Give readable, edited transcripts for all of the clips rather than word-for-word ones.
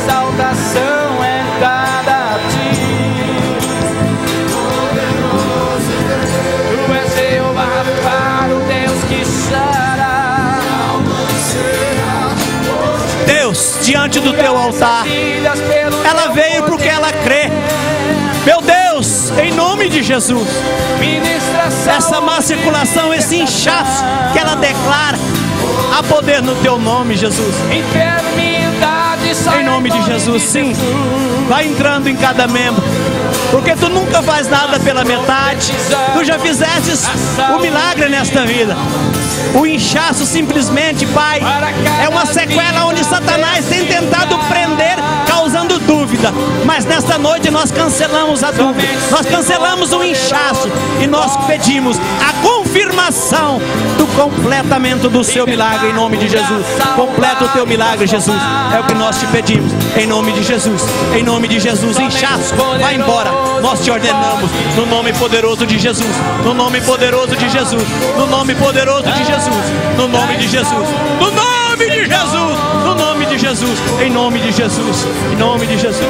exaltação é dada a ti. Tu és Jeová Rafa, o Deus que sara. Deus, diante do teu altar, ela veio porque ela crê. Meu Deus, em nome de Jesus, essa má circulação, esse inchaço que ela declara, há poder no teu nome, Jesus. Em nome de Jesus, sim. Vai entrando em cada membro, porque tu nunca faz nada pela metade. Tu já fizestes o milagre nesta vida. O inchaço simplesmente, Pai, é uma sequela onde Satanás tem tentado prender, causando dúvida. Mas nesta noite nós cancelamos a dúvida, nós cancelamos o inchaço e nós pedimos a confirmação do completamento do seu milagre em nome de Jesus. Completa o teu milagre, Jesus. É o que nós te pedimos em nome de Jesus. Em nome de Jesus, inchaço, vai embora. Nós te ordenamos no nome poderoso de Jesus. No nome poderoso de Jesus. No nome poderoso de Jesus. No nome de Jesus. No nome de Jesus. No nome de Jesus. Em nome de Jesus. Em nome de Jesus.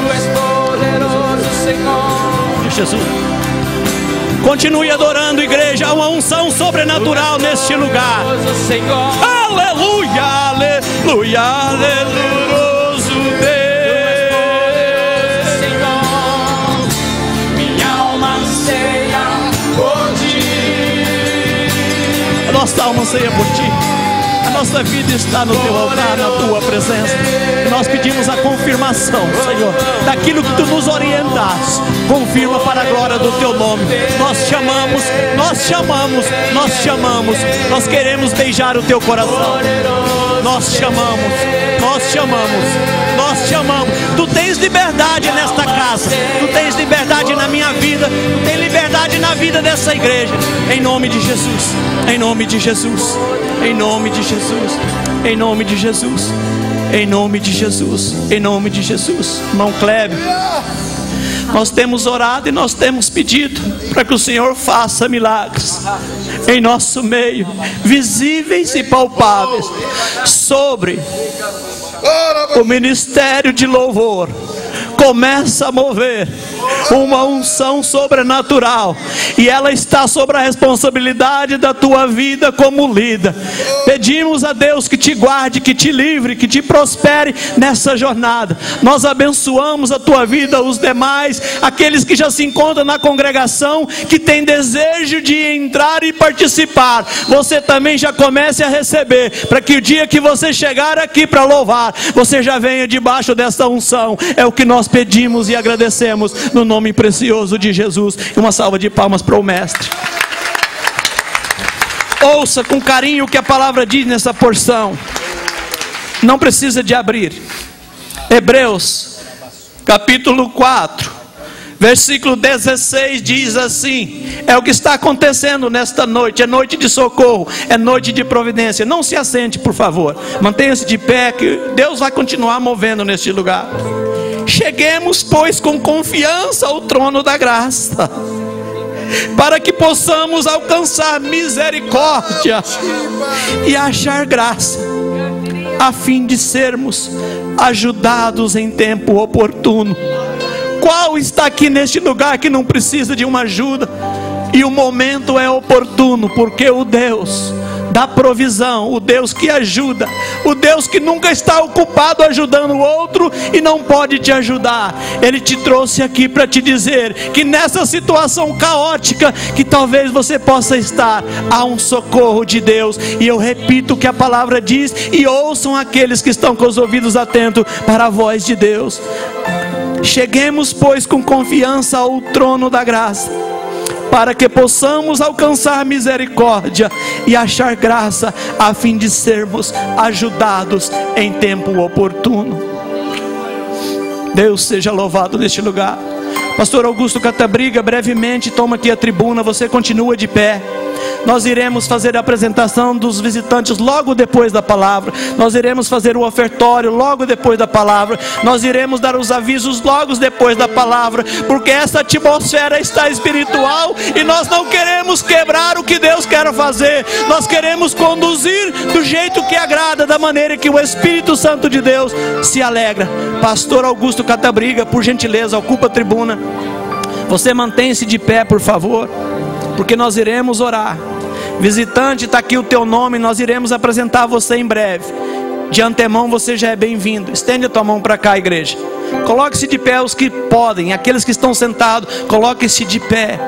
Jesus. Continue adorando, igreja. Há uma unção sobrenatural neste lugar. Aleluia, aleluia, aleluioso Deus. Minha alma anseia por ti. A nossa alma anseia por ti. A nossa vida está no teu altar, na tua presença. E nós pedimos a confirmação, Senhor, daquilo que tu nos orientaste. Confirma para a glória do teu nome. Nós chamamos, nós chamamos, nós chamamos. Nós queremos beijar o teu coração. Nós chamamos, nós chamamos, nós chamamos. Tu tens liberdade nesta casa. Tu tens liberdade na minha vida. Tu tens liberdade na vida dessa igreja. Em nome de Jesus. Em nome de Jesus. Em nome de Jesus. Em nome de Jesus. Em nome de Jesus. Em nome de Jesus. Irmão Cléber, nós temos orado e nós temos pedido para que o Senhor faça milagres em nosso meio, visíveis e palpáveis, sobre o ministério de louvor. Começa a mover uma unção sobrenatural, e ela está sobre a responsabilidade da tua vida como líder. Pedimos a Deus que te guarde, que te livre, que te prospere nessa jornada. Nós abençoamos a tua vida, os demais, aqueles que já se encontram na congregação, que tem desejo de entrar e participar. Você também já comece a receber, para que o dia que você chegar aqui para louvar, você já venha debaixo dessa unção. É o que nós pedimos e agradecemos no nome precioso de Jesus. Uma salva de palmas para o mestre. Ouça com carinho o que a palavra diz nessa porção. Não precisa de abrir. Hebreus capítulo 4 versículo 16 diz assim: é o que está acontecendo nesta noite. É noite de socorro, é noite de providência. Não se assente, por favor, mantenha-se de pé, que Deus vai continuar movendo neste lugar. Cheguemos, pois, com confiança ao trono da graça, para que possamos alcançar misericórdia e achar graça, a fim de sermos ajudados em tempo oportuno. Qual está aqui neste lugar que não precisa de uma ajuda? E o momento é oportuno, porque o Deus da provisão, o Deus que ajuda, o Deus que nunca está ocupado ajudando o outro e não pode te ajudar, Ele te trouxe aqui para te dizer que nessa situação caótica que talvez você possa estar, há um socorro de Deus. E eu repito o que a palavra diz, e ouçam aqueles que estão com os ouvidos atentos para a voz de Deus. Cheguemos, pois, com confiança ao trono da graça, para que possamos alcançar misericórdia e achar graça, a fim de sermos ajudados em tempo oportuno. Deus seja louvado neste lugar. Pastor Augusto Catabriga, brevemente toma aqui a tribuna, você continua de pé. Nós iremos fazer a apresentação dos visitantes logo depois da palavra. Nós iremos fazer o ofertório logo depois da palavra. Nós iremos dar os avisos logo depois da palavra, porque essa atmosfera está espiritual e nós não queremos quebrar o que Deus quer fazer. Nós queremos conduzir do jeito que agrada, da maneira que o Espírito Santo de Deus se alegra. Pastor Augusto Catabriga, por gentileza, ocupa a tribuna. Você mantém-se de pé, por favor, porque nós iremos orar. Visitante, está aqui o teu nome, nós iremos apresentar você em breve. De antemão você já é bem-vindo. Estende a tua mão para cá, igreja. Coloque-se de pé os que podem, aqueles que estão sentados, coloque-se de pé,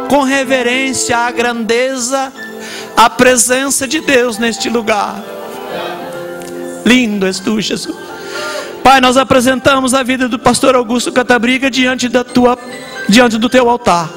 com reverência à grandeza, à presença de Deus neste lugar. Lindo és tu, Jesus. Pai, nós apresentamos a vida do pastor Augusto Catabriga diante do teu altar.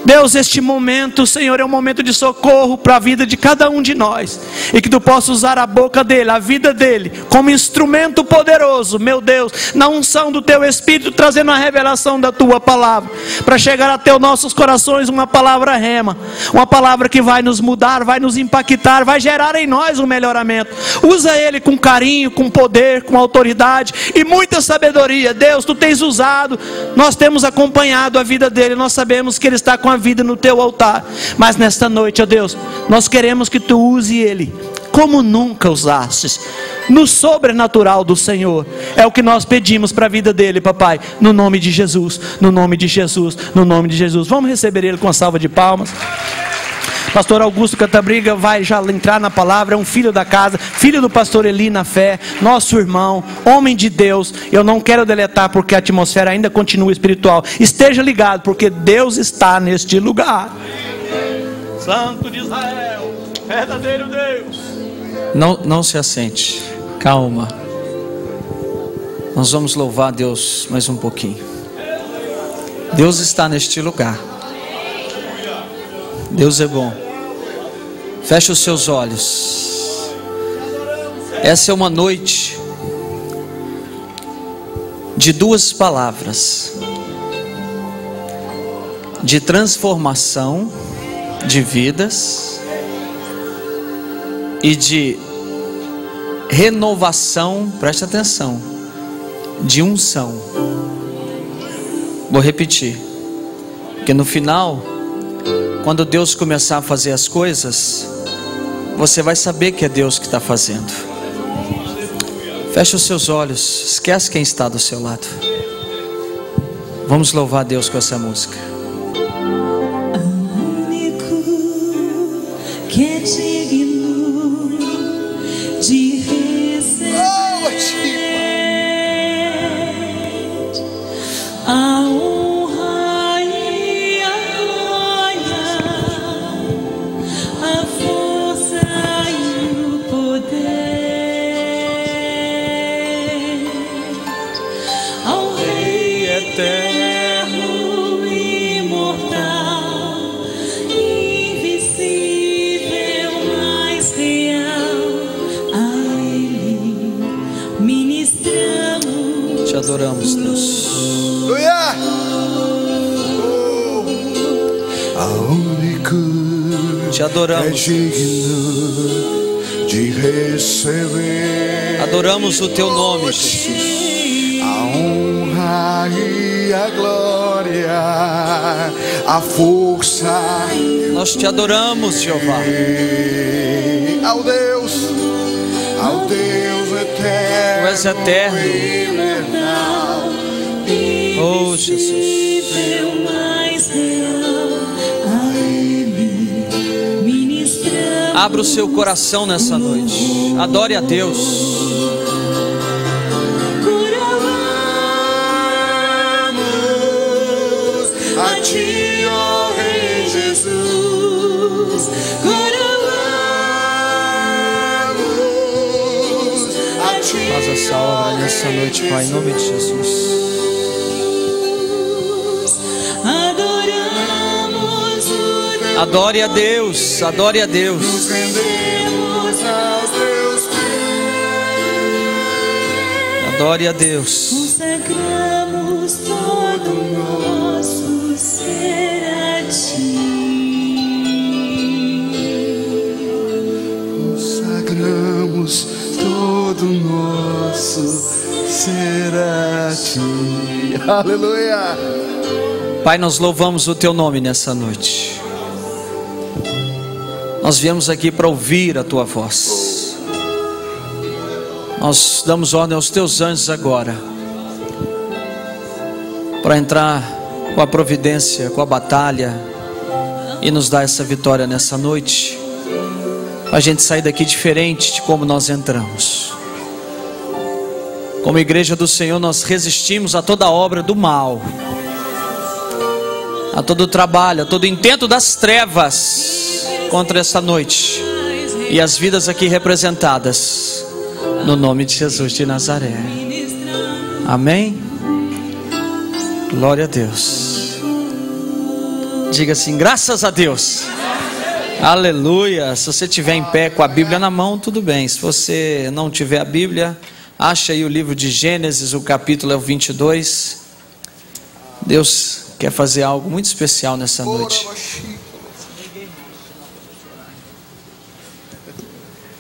Deus, este momento, Senhor, é um momento de socorro para a vida de cada um de nós, e que Tu possa usar a boca dele, a vida dele, como instrumento poderoso, meu Deus, na unção do Teu Espírito, trazendo a revelação da Tua palavra, para chegar até os nossos corações uma palavra rema, uma palavra que vai nos mudar, vai nos impactar, vai gerar em nós um melhoramento. Usa ele com carinho, com poder, com autoridade e muita sabedoria. Deus, Tu tens usado, nós temos acompanhado a vida dele, nós sabemos que ele está com a vida no Teu altar, mas nesta noite, ó Deus, nós queremos que Tu use ele como nunca usastes, no sobrenatural do Senhor. É o que nós pedimos para a vida dele, papai, no nome de Jesus, no nome de Jesus, no nome de Jesus. Vamos receber ele com a salva de palmas. Pastor Augusto Catabriga vai já entrar na palavra, é um filho da casa, filho do pastor Eli na fé, nosso irmão, homem de Deus. Eu não quero deletar porque a atmosfera ainda continua espiritual. Esteja ligado, porque Deus está neste lugar. Santo de Israel, verdadeiro Deus. Não se assente, calma. Nós vamos louvar a Deus mais um pouquinho. Deus está neste lugar. Deus é bom. Feche os seus olhos. Essa é uma noite de duas palavras: de transformação de vidas e de renovação, preste atenção, de unção. Vou repetir, porque no final, quando Deus começar a fazer as coisas, você vai saber que é Deus que está fazendo. Feche os seus olhos, esquece quem está do seu lado. Vamos louvar a Deus com essa música. Único que é digno de receber a honra e a glória, a força e o poder, ao Rei eterno, imortal, invisível, mais real, a Ele ministramos. Te adoramos, Deus. Te adoramos, de receber adoramos o Teu nome, Jesus. a honra e a glória, a força Nós Te adoramos, Jeová. ao Deus eterno. Tu és eterno. Imortal. Oh, Jesus. Mais real, a Ele ministramos. Abra o seu coração nessa noite. Adore a Deus. Curvamos a Ti, ó Rei Jesus. Curvamos a Ti. Faz essa obra nessa noite, Pai, em nome de Jesus. Adoramos o Deus. Adore a Deus, adore a Deus. Nos rendemos aos Teus pés. Adore a Deus. Consagramos todo ser a ti. Aleluia. Pai, nós louvamos o teu nome nessa noite. Nós viemos aqui para ouvir a tua voz. Nós damos ordem aos teus anjos agora, para entrar com a providência, com a batalha, e nos dar essa vitória nessa noite. A gente sair daqui diferente de como nós entramos. Como igreja do Senhor, nós resistimos a toda obra do mal, a todo trabalho, a todo intento das trevas contra essa noite e as vidas aqui representadas, no nome de Jesus de Nazaré. Amém? Glória a Deus. Diga assim: graças a Deus. Aleluia. Se você estiver em pé com a Bíblia na mão, tudo bem. Se você não tiver a Bíblia, acha aí o livro de Gênesis, o capítulo é o 22. Deus quer fazer algo muito especial nessa noite.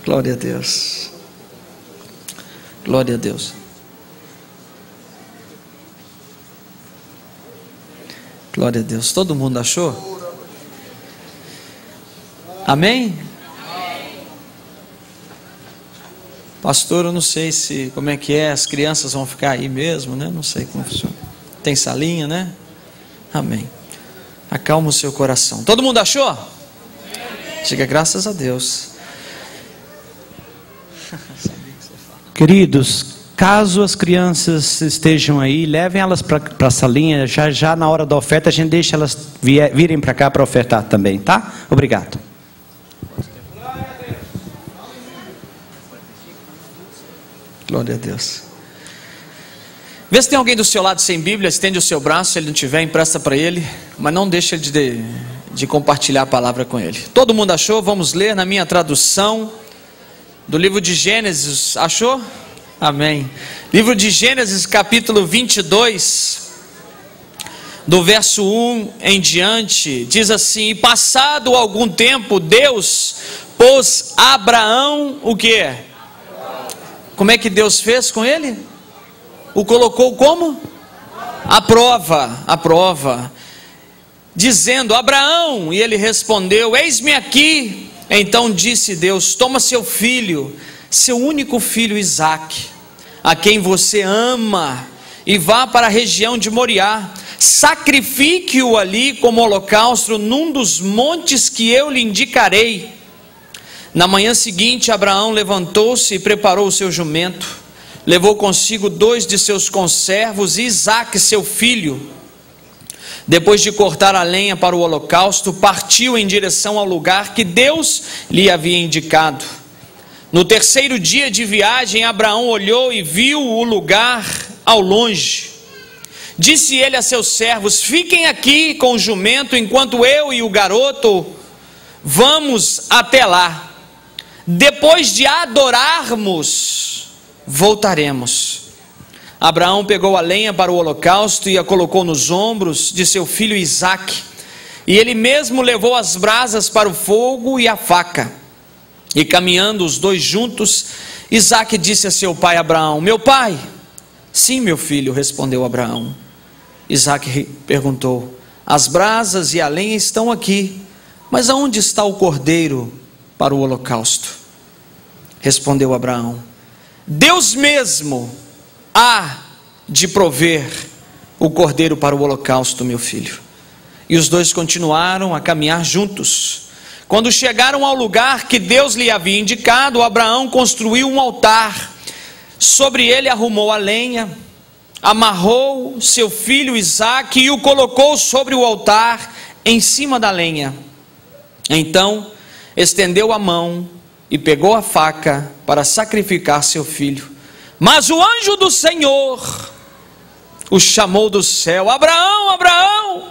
Glória a Deus. Glória a Deus. Glória a Deus. Todo mundo achou? Amém? Pastor, eu não sei como é que é, as crianças vão ficar aí mesmo, né? Não sei como funciona. Tem salinha, né? Amém. Acalma o seu coração. Todo mundo achou? Diga graças a Deus. Queridos, caso as crianças estejam aí, levem elas para a salinha. Já na hora da oferta a gente deixa elas virem para cá para ofertar também, tá? Obrigado. Glória a Deus. Vê se tem alguém do seu lado sem Bíblia. Estende o seu braço. Se ele não tiver, empresta para ele. Mas não deixa de compartilhar a palavra com ele. Todo mundo achou? Vamos ler na minha tradução do livro de Gênesis. Achou? Amém. Livro de Gênesis, capítulo 22, do verso 1 em diante, diz assim: e passado algum tempo, Deus pôs Abraão o quê? Como é que Deus fez com ele? O colocou como? A prova, dizendo: Abraão, e ele respondeu: eis-me aqui. Então disse Deus: toma seu filho, seu único filho Isaque, a quem você ama, e vá para a região de Moriá, sacrifique-o ali como holocausto num dos montes que eu lhe indicarei. Na manhã seguinte, Abraão levantou-se e preparou o seu jumento, levou consigo 2 de seus conservos e Isaque, seu filho. Depois de cortar a lenha para o holocausto, partiu em direção ao lugar que Deus lhe havia indicado. No terceiro dia de viagem, Abraão olhou e viu o lugar ao longe. Disse ele a seus servos: fiquem aqui com o jumento, enquanto eu e o garoto vamos até lá. Depois de adorarmos, voltaremos. Abraão pegou a lenha para o holocausto e a colocou nos ombros de seu filho Isaque, e ele mesmo levou as brasas para o fogo e a faca. E caminhando os dois juntos, Isaque disse a seu pai Abraão: meu pai. Sim, meu filho, respondeu Abraão. Isaque perguntou: as brasas e a lenha estão aqui, mas aonde está o cordeiro para o holocausto? Respondeu Abraão: Deus mesmo há de prover o cordeiro para o holocausto, meu filho. E os dois continuaram a caminhar juntos. Quando chegaram ao lugar que Deus lhe havia indicado, Abraão construiu um altar. Sobre ele arrumou a lenha, amarrou seu filho Isaque e o colocou sobre o altar, em cima da lenha. Então estendeu a mão e pegou a faca para sacrificar seu filho. Mas o anjo do Senhor o chamou do céu: Abraão, Abraão.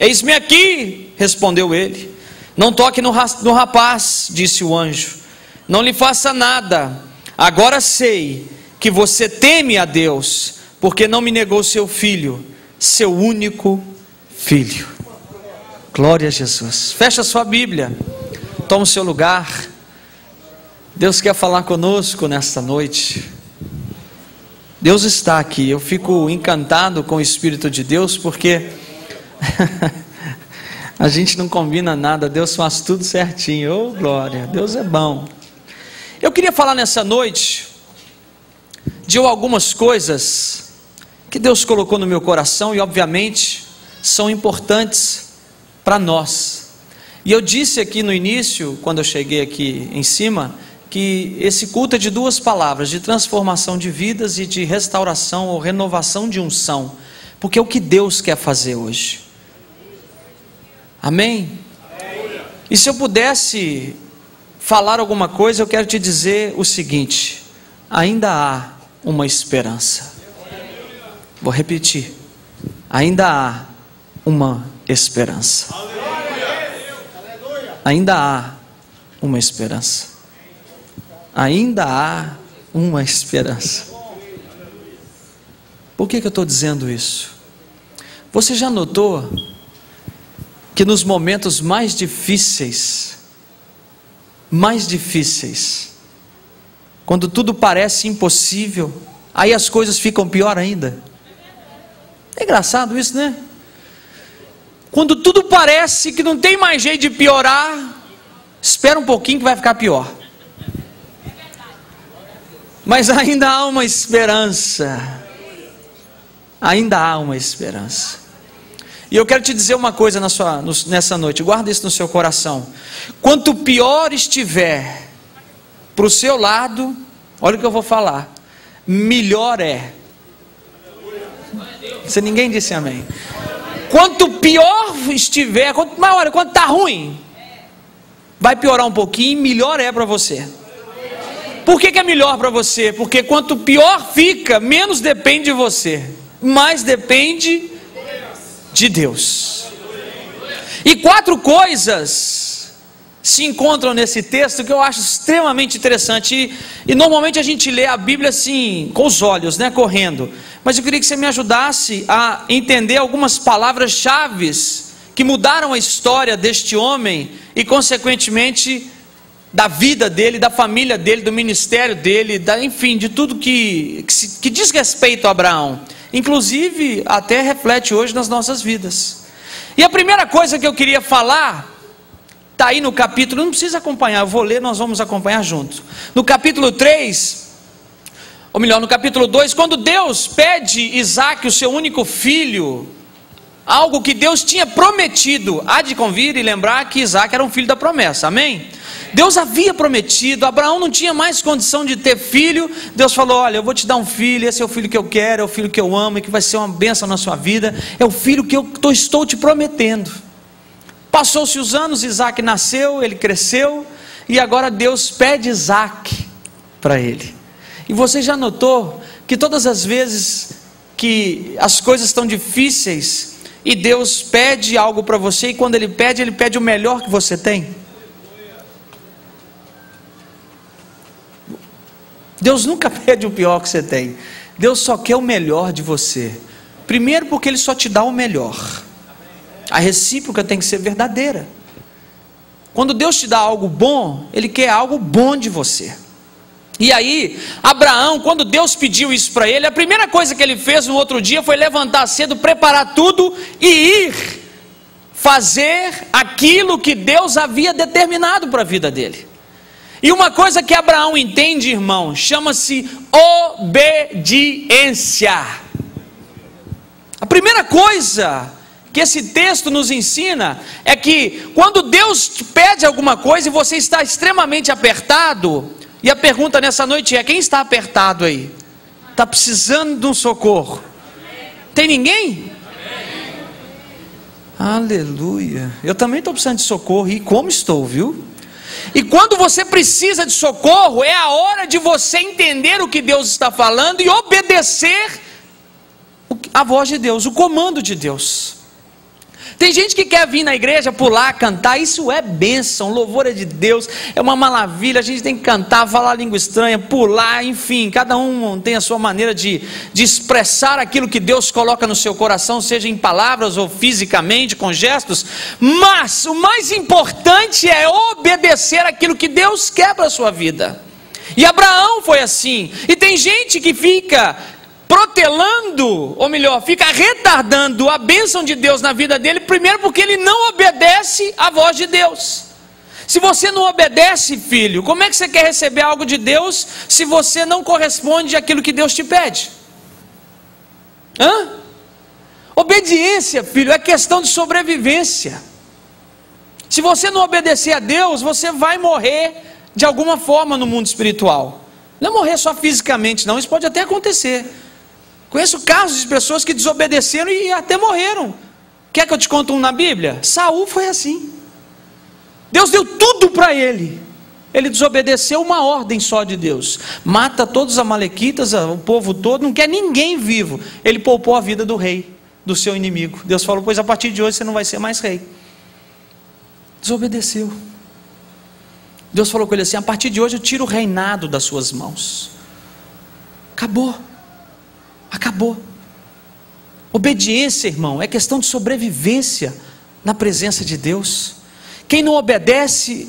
Eis-me aqui, respondeu ele. Não toque no rapaz, disse o anjo, não lhe faça nada. Agora sei que você teme a Deus, porque não me negou seu filho, seu único filho. Glória a Jesus. Fecha sua Bíblia, toma o seu lugar. Deus quer falar conosco nesta noite. Deus está aqui. Eu fico encantado com o Espírito de Deus, porque a gente não combina nada, Deus faz tudo certinho. Oh, glória, Deus é bom. Eu queria falar nessa noite de algumas coisas que Deus colocou no meu coração e obviamente são importantes para nós. E eu disse aqui no início, quando eu cheguei aqui em cima, que esse culto é de duas palavras, de transformação de vidas e de restauração ou renovação de unção, porque é o que Deus quer fazer hoje. Amém? E se eu pudesse falar alguma coisa, eu quero te dizer o seguinte: ainda há uma esperança. Vou repetir: ainda há uma esperança. Ainda há uma esperança. Ainda há uma esperança. Por que eu estou dizendo isso? Você já notou que nos momentos mais difíceis, quando tudo parece impossível, aí as coisas ficam pior ainda? É engraçado isso, né? Quando tudo parece que não tem mais jeito de piorar, espera um pouquinho que vai ficar pior. Mas ainda há uma esperança. Ainda há uma esperança. E eu quero te dizer uma coisa nessa noite, guarda isso no seu coração. Quanto pior estiver para o seu lado, olha o que eu vou falar, melhor é. Se ninguém disse amém. Quanto pior estiver, quanto está ruim, vai piorar um pouquinho, melhor é para você. Por que é melhor para você? Porque quanto pior fica, menos depende de você, mais depende de Deus. E 4 coisas se encontram nesse texto que eu acho extremamente interessante. E normalmente a gente lê a Bíblia assim, com os olhos, né, correndo. Mas eu queria que você me ajudasse a entender algumas palavras-chave que mudaram a história deste homem e consequentemente da vida dele, da família dele, do ministério dele, enfim, de tudo que diz respeito a Abraão. Inclusive até reflete hoje nas nossas vidas. E a primeira coisa que eu queria falar está aí no capítulo, não precisa acompanhar, eu vou ler, nós vamos acompanhar juntos. No capítulo 3, ou melhor, no capítulo 2, quando Deus pede Isaac, o seu único filho, algo que Deus tinha prometido, há de convir e lembrar que Isaac era um filho da promessa, amém? Deus havia prometido, Abraão não tinha mais condição de ter filho. Deus falou: olha, eu vou te dar um filho, esse é o filho que eu quero, é o filho que eu amo e que vai ser uma bênção na sua vida, é o filho que eu estou te prometendo. Passou-se os anos, Isaac nasceu, ele cresceu, e agora Deus pede Isaac para ele. E você já notou que todas as vezes que as coisas estão difíceis e Deus pede algo para você, e quando Ele pede o melhor que você tem? Deus nunca pede o pior que você tem. Deus só quer o melhor de você. Primeiro porque Ele só te dá o melhor. A recíproca tem que ser verdadeira. Quando Deus te dá algo bom, Ele quer algo bom de você. E aí, Abraão, quando Deus pediu isso para ele, a primeira coisa que ele fez no outro dia foi levantar cedo, preparar tudo e ir fazer aquilo que Deus havia determinado para a vida dele. E uma coisa que Abraão entende, irmão, chama-se obediência. A primeira coisa que esse texto nos ensina é que quando Deus te pede alguma coisa e você está extremamente apertado, e a pergunta nessa noite é: quem está apertado aí? Está precisando de um socorro? Tem ninguém? Aleluia. Eu também estou precisando de socorro, e como estou, viu? E quando você precisa de socorro, é a hora de você entender o que Deus está falando e obedecer a voz de Deus, o comando de Deus. Tem gente que quer vir na igreja, pular, cantar, isso é bênção, louvor é de Deus, é uma maravilha, a gente tem que cantar, falar língua estranha, pular, enfim, cada um tem a sua maneira de expressar aquilo que Deus coloca no seu coração, seja em palavras ou fisicamente, com gestos, mas o mais importante é obedecer aquilo que Deus quer para a sua vida. E Abraão foi assim. E tem gente que fica protelando, ou melhor, fica retardando a bênção de Deus na vida dele, primeiro porque ele não obedece à voz de Deus. Se você não obedece, filho, como é que você quer receber algo de Deus se você não corresponde àquilo que Deus te pede? Obediência, filho, é questão de sobrevivência. Se você não obedecer a Deus, você vai morrer de alguma forma no mundo espiritual. Não morrer só fisicamente, não, isso pode até acontecer. Conheço casos de pessoas que desobedeceram e até morreram. Quer que eu te conte um na Bíblia? Saul foi assim. Deus deu tudo para ele. Ele desobedeceu uma ordem só de Deus. Mata todos os amalequitas, o povo todo, não quer ninguém vivo. Ele poupou a vida do rei, do seu inimigo. Deus falou, pois a partir de hoje você não vai ser mais rei. Desobedeceu. Deus falou com ele assim, a partir de hoje eu tiro o reinado das suas mãos. Acabou. Acabou. Obediência, irmão, é questão de sobrevivência na presença de Deus. Quem não obedece,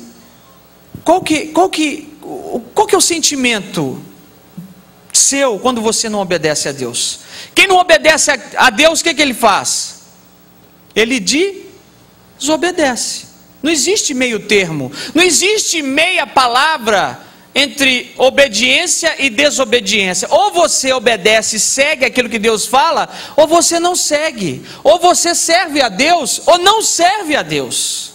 qual que é o sentimento seu quando você não obedece a Deus? Quem não obedece a Deus, o que ele faz? Ele desobedece. Não existe meio termo, não existe meia palavra entre obediência e desobediência. Ou você obedece e segue aquilo que Deus fala, ou você não segue. Ou você serve a Deus, ou não serve a Deus.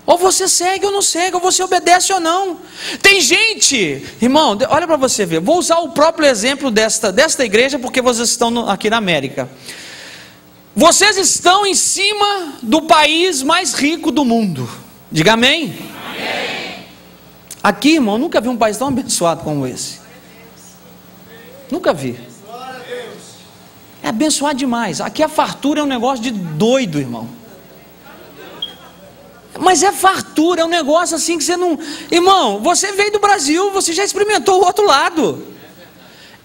Ou você segue ou não segue, ou você obedece ou não. Tem gente, irmão, olha para você ver. Vou usar o próprio exemplo desta igreja, porque vocês estão aqui na América. Vocês estão em cima do país mais rico do mundo. Diga amém. Amém. Aqui, irmão, nunca vi um país tão abençoado como esse. Nunca vi. É abençoado demais. Aqui a fartura é um negócio de doido, irmão. Mas é fartura, é um negócio assim que você não... Irmão, você veio do Brasil, você já experimentou o outro lado.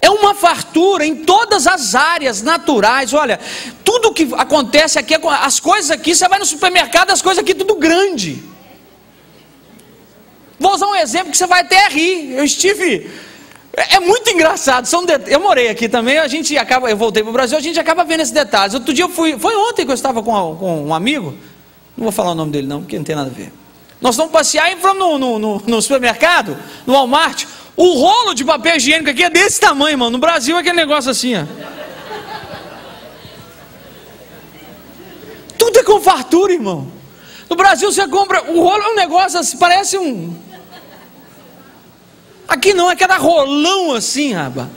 É uma fartura em todas as áreas naturais. Olha, tudo que acontece aqui, as coisas aqui, você vai no supermercado, as coisas aqui tudo grande. Vou usar um exemplo que você vai até rir. Eu estive... É muito engraçado. Eu morei aqui também, eu voltei para o Brasil, a gente acaba vendo esses detalhes. Outro dia foi ontem que eu estava com um amigo. Não vou falar o nome dele não, porque não tem nada a ver. Nós vamos passear e entramos no supermercado, no Walmart. O rolo de papel higiênico aqui é desse tamanho, mano. No Brasil é aquele negócio assim, ó. Tudo é com fartura, irmão. No Brasil você compra, o rolo é um negócio assim, parece um... Aqui não, é cada rolão assim, rapaz.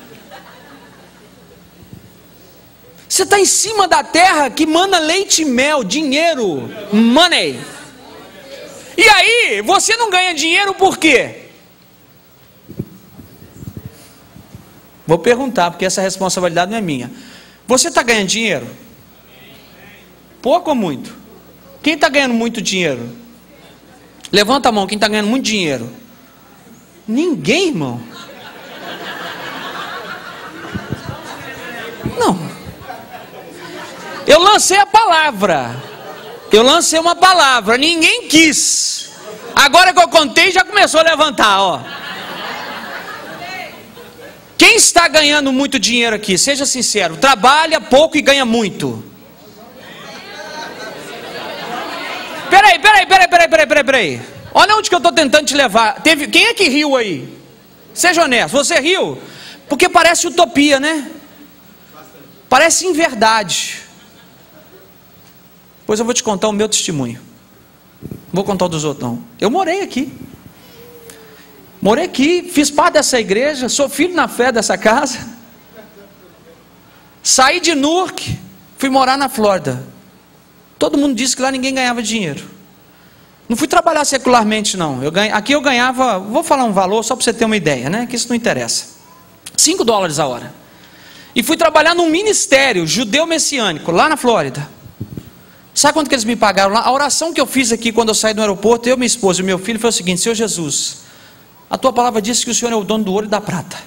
Você está em cima da terra que manda leite e mel, dinheiro, money. E aí, você não ganha dinheiro por quê? Vou perguntar, porque essa responsabilidade não é minha. Você está ganhando dinheiro? Pouco ou muito? Quem está ganhando muito dinheiro? Levanta a mão, quem está ganhando muito dinheiro? Ninguém, irmão. Não. Eu lancei a palavra. Eu lancei uma palavra. Ninguém quis. Agora que eu contei, já começou a levantar, ó. Quem está ganhando muito dinheiro aqui? Seja sincero. Trabalha pouco e ganha muito. Peraí. Olha onde que eu estou tentando te levar. Quem é que riu aí? Seja honesto. Você riu? Porque parece utopia, né? Parece inverdade. Pois eu vou te contar o meu testemunho. Não vou contar o dos outros não. Eu morei aqui. Morei aqui, fiz parte dessa igreja, sou filho na fé dessa casa. Saí de Newark, fui morar na Flórida. Todo mundo disse que lá ninguém ganhava dinheiro. Não fui trabalhar secularmente não. Aqui eu ganhava, vou falar um valor só para você ter uma ideia, né? Que isso não interessa. $5 a hora. E fui trabalhar num ministério judeu messiânico, lá na Flórida. Sabe quanto que eles me pagaram lá? A oração que eu fiz aqui quando eu saí do aeroporto, eu, minha esposa e meu filho, foi o seguinte: Senhor Jesus, a tua palavra diz que o Senhor é o dono do ouro e da prata.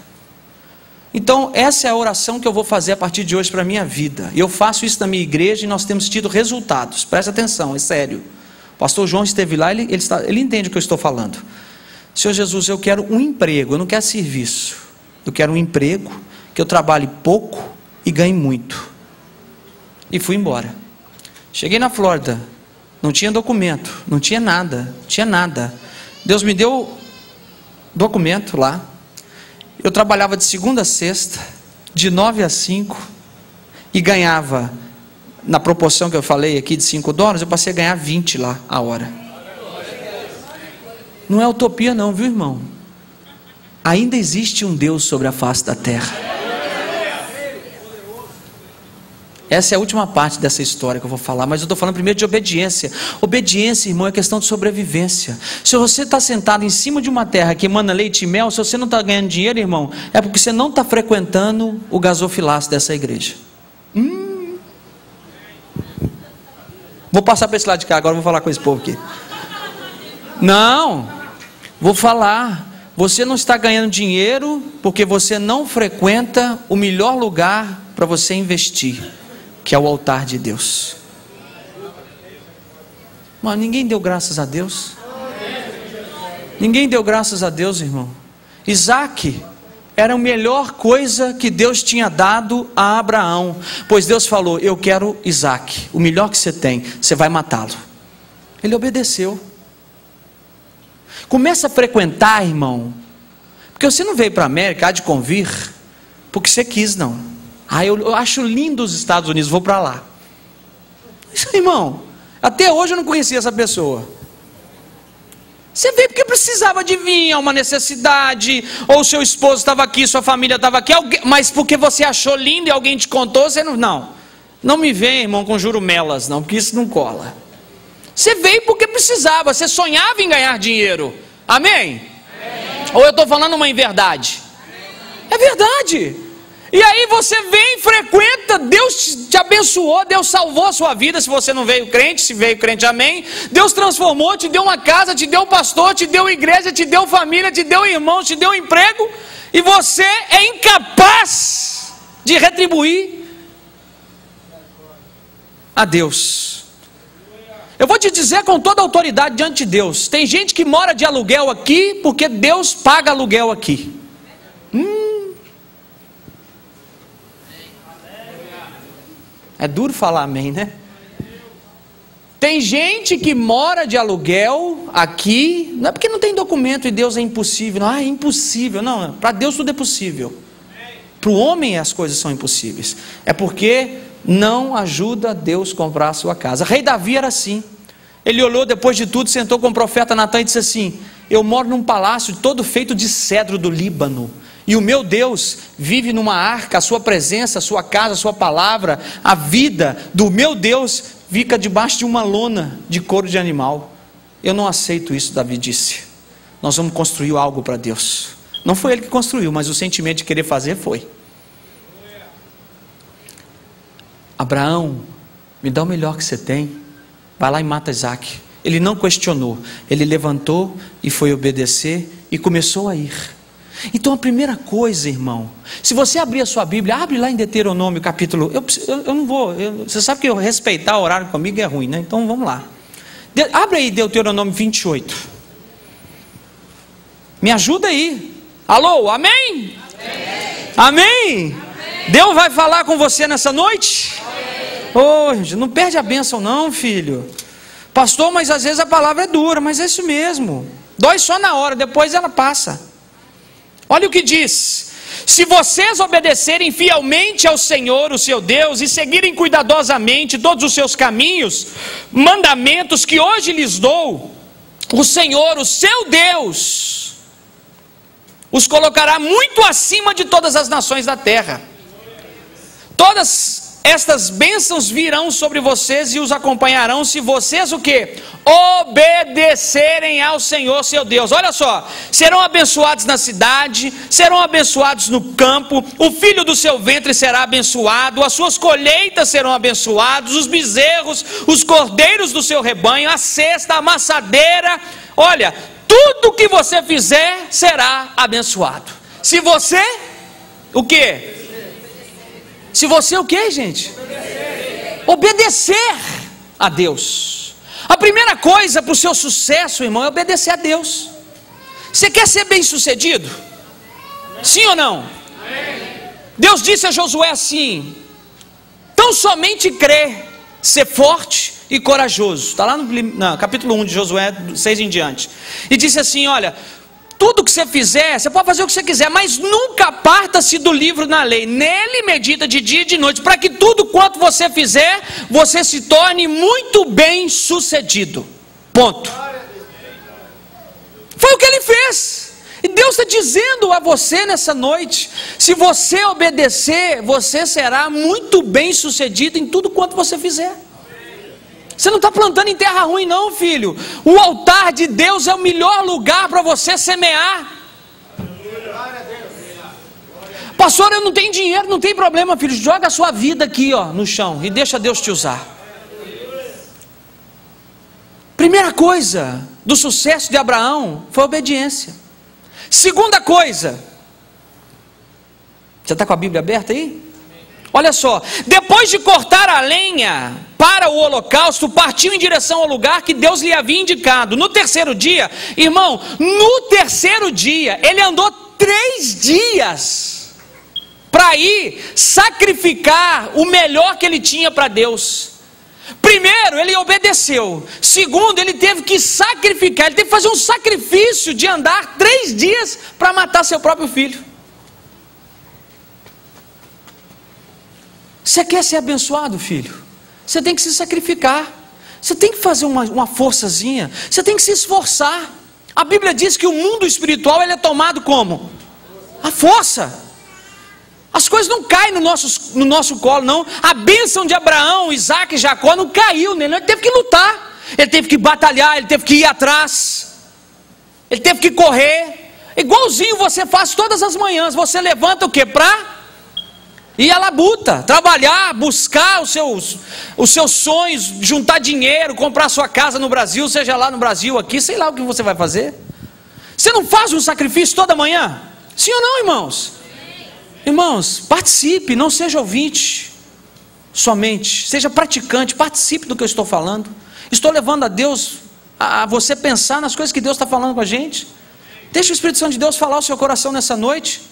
Então essa é a oração que eu vou fazer a partir de hoje para a minha vida. Eu faço isso na minha igreja e nós temos tido resultados. Presta atenção, é sério. O pastor João esteve lá, ele entende o que eu estou falando. Senhor Jesus, eu quero um emprego, eu não quero serviço. Eu quero um emprego, que eu trabalhe pouco e ganhe muito. E fui embora. Cheguei na Flórida, não tinha documento, não tinha nada, Deus me deu documento lá. Eu trabalhava de segunda a sexta, de 9 a 5, e ganhava, na proporção que eu falei aqui de $5, eu passei a ganhar 20 lá a hora. Não é utopia não, viu, irmão? Ainda existe um Deus sobre a face da terra. Essa é a última parte dessa história que eu vou falar, mas eu estou falando primeiro de obediência. Obediência, irmão, é questão de sobrevivência. Se você está sentado em cima de uma terra que emana leite e mel, se você não está ganhando dinheiro, irmão, é porque você não está frequentando o gasofilaço dessa igreja. Vou passar para esse lado de cá, agora vou falar com esse povo aqui. Não, vou falar. Você não está ganhando dinheiro porque você não frequenta o melhor lugar para você investir, que é o altar de Deus. Mas ninguém deu graças a Deus. Ninguém deu graças a Deus, irmão. Isaac era a melhor coisa que Deus tinha dado a Abraão, pois Deus falou: eu quero Isaac, o melhor que você tem, você vai matá-lo. Ele obedeceu. Começa a frequentar, irmão, porque você não veio para a América, há de convir, porque você quis, não. Eu acho lindo os Estados Unidos, vou para lá. Isso, irmão, até hoje eu não conhecia essa pessoa. Você veio porque precisava de vir, uma necessidade, ou seu esposo estava aqui, sua família estava aqui, mas porque você achou lindo e alguém te contou, você não me vem, irmão, com jurumelas, não, porque isso não cola. Você veio porque precisava, você sonhava em ganhar dinheiro, amém? Ou eu estou falando uma inverdade? É verdade. E aí você vem, frequenta, Deus te abençoou, Deus salvou a sua vida, se você não veio crente, se veio crente, amém. Deus transformou, te deu uma casa, te deu pastor, te deu igreja, te deu família, te deu irmãos, te deu emprego, e você é incapaz de retribuir a Deus. Eu vou te dizer com toda a autoridade diante de Deus, tem gente que mora de aluguel aqui, porque Deus paga aluguel aqui. É duro falar amém, né? Tem gente que mora de aluguel aqui, não é porque não tem documento e Deus é impossível, não, é impossível, não, para Deus tudo é possível. Para o homem as coisas são impossíveis, é porque não ajuda Deus a comprar a sua casa. Rei Davi era assim, ele olhou depois de tudo, sentou com o profeta Natan e disse assim: eu moro num palácio todo feito de cedro do Líbano, e o meu Deus vive numa arca, a sua presença, a sua casa, a sua palavra, a vida do meu Deus fica debaixo de uma lona de couro de animal. Eu não aceito isso, Davi disse. Nós vamos construir algo para Deus. Não foi ele que construiu, mas o sentimento de querer fazer foi. Abraão, me dá o melhor que você tem, vai lá e mata Isaac. Ele não questionou, ele levantou e foi obedecer e começou a ir. Então a primeira coisa, irmão, se você abrir a sua Bíblia, abre lá em Deuteronômio capítulo, eu não vou, você sabe que eu respeitar o horário comigo é ruim, né? Então vamos lá, abre aí Deuteronômio 28, me ajuda aí, alô, amém? Amém? Deus vai falar com você nessa noite? Oh, não perde a bênção não, filho. Pastor, mas às vezes a palavra é dura, mas é isso mesmo, dói só na hora, depois ela passa. Olha o que diz: se vocês obedecerem fielmente ao Senhor, o seu Deus, e seguirem cuidadosamente todos os seus caminhos, mandamentos que hoje lhes dou, o Senhor, o seu Deus, os colocará muito acima de todas as nações da terra. Todas estas bênçãos virão sobre vocês e os acompanharão, se vocês o quê? Obedecerem ao Senhor seu Deus. Olha só, serão abençoados na cidade, serão abençoados no campo, o filho do seu ventre será abençoado, as suas colheitas serão abençoados, os bezerros, os cordeiros do seu rebanho, a cesta, a amassadeira, olha, tudo que você fizer será abençoado. Se você, o quê? Se você o que, gente? Obedecer a Deus. A primeira coisa para o seu sucesso, irmão, é obedecer a Deus. Você quer ser bem sucedido? Sim ou não? Deus disse a Josué assim: tão somente crê, ser forte e corajoso. Está lá no capítulo 1 de Josué, 6 em diante. E disse assim: olha, tudo que você fizer, você pode fazer o que você quiser, mas nunca parta-se do livro na lei. Nele medita de dia e de noite, para que tudo quanto você fizer, você se torne muito bem sucedido. Ponto. Foi o que ele fez. E Deus está dizendo a você nessa noite: se você obedecer, você será muito bem sucedido em tudo quanto você fizer. Você não está plantando em terra ruim não, filho. O altar de Deus é o melhor lugar para você semear. Pastor, eu não tenho dinheiro, não tem problema, filho. Joga a sua vida aqui, ó, no chão, e deixa Deus te usar. Primeira coisa do sucesso de Abraão foi a obediência. Segunda coisa, você está com a Bíblia aberta aí? Olha só, depois de cortar a lenha para o holocausto, partiu em direção ao lugar que Deus lhe havia indicado. No terceiro dia, irmão, no terceiro dia, ele andou 3 dias para ir sacrificar o melhor que ele tinha para Deus. Primeiro, ele obedeceu. Segundo, ele teve que sacrificar, ele teve que fazer um sacrifício de andar 3 dias para matar seu próprio filho. Você quer ser abençoado, filho? Você tem que se sacrificar. Você tem que fazer uma forçazinha. Você tem que se esforçar. A Bíblia diz que o mundo espiritual ele é tomado como? A força. As coisas não caem no nosso colo, não. A bênção de Abraão, Isaac e Jacó não caiu nele. Ele teve que lutar. Ele teve que batalhar. Ele teve que ir atrás. Ele teve que correr. Igualzinho você faz todas as manhãs. Você levanta o quê? Para ir à labuta, trabalhar, buscar os seus sonhos, juntar dinheiro, comprar sua casa no Brasil, seja lá no Brasil, aqui, sei lá o que você vai fazer. Você não faz um sacrifício toda manhã? Sim ou não, irmãos? Irmãos, participe, não seja ouvinte somente, seja praticante, participe do que eu estou falando. Estou levando a Deus, a você pensar nas coisas que Deus está falando com a gente. Deixa o Espírito Santo de Deus falar ao seu coração nessa noite.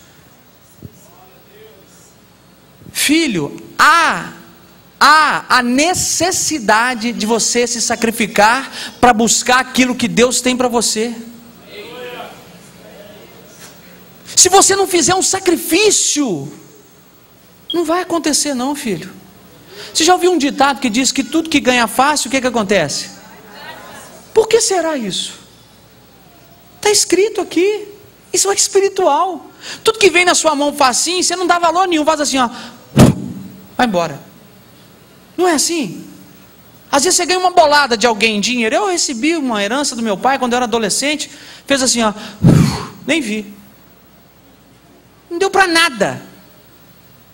Filho, há a necessidade de você se sacrificar para buscar aquilo que Deus tem para você. Se você não fizer um sacrifício, não vai acontecer não, filho. Você já ouviu um ditado que diz que tudo que ganha fácil, o que acontece? Por que será isso? Está escrito aqui. Isso é espiritual. Tudo que vem na sua mão facinho, você não dá valor nenhum, faz assim, ó, vai embora. Não é assim? Às vezes você ganha uma bolada de alguém em dinheiro. Eu recebi uma herança do meu pai quando eu era adolescente. Fez assim, ó, nem vi. Não deu para nada.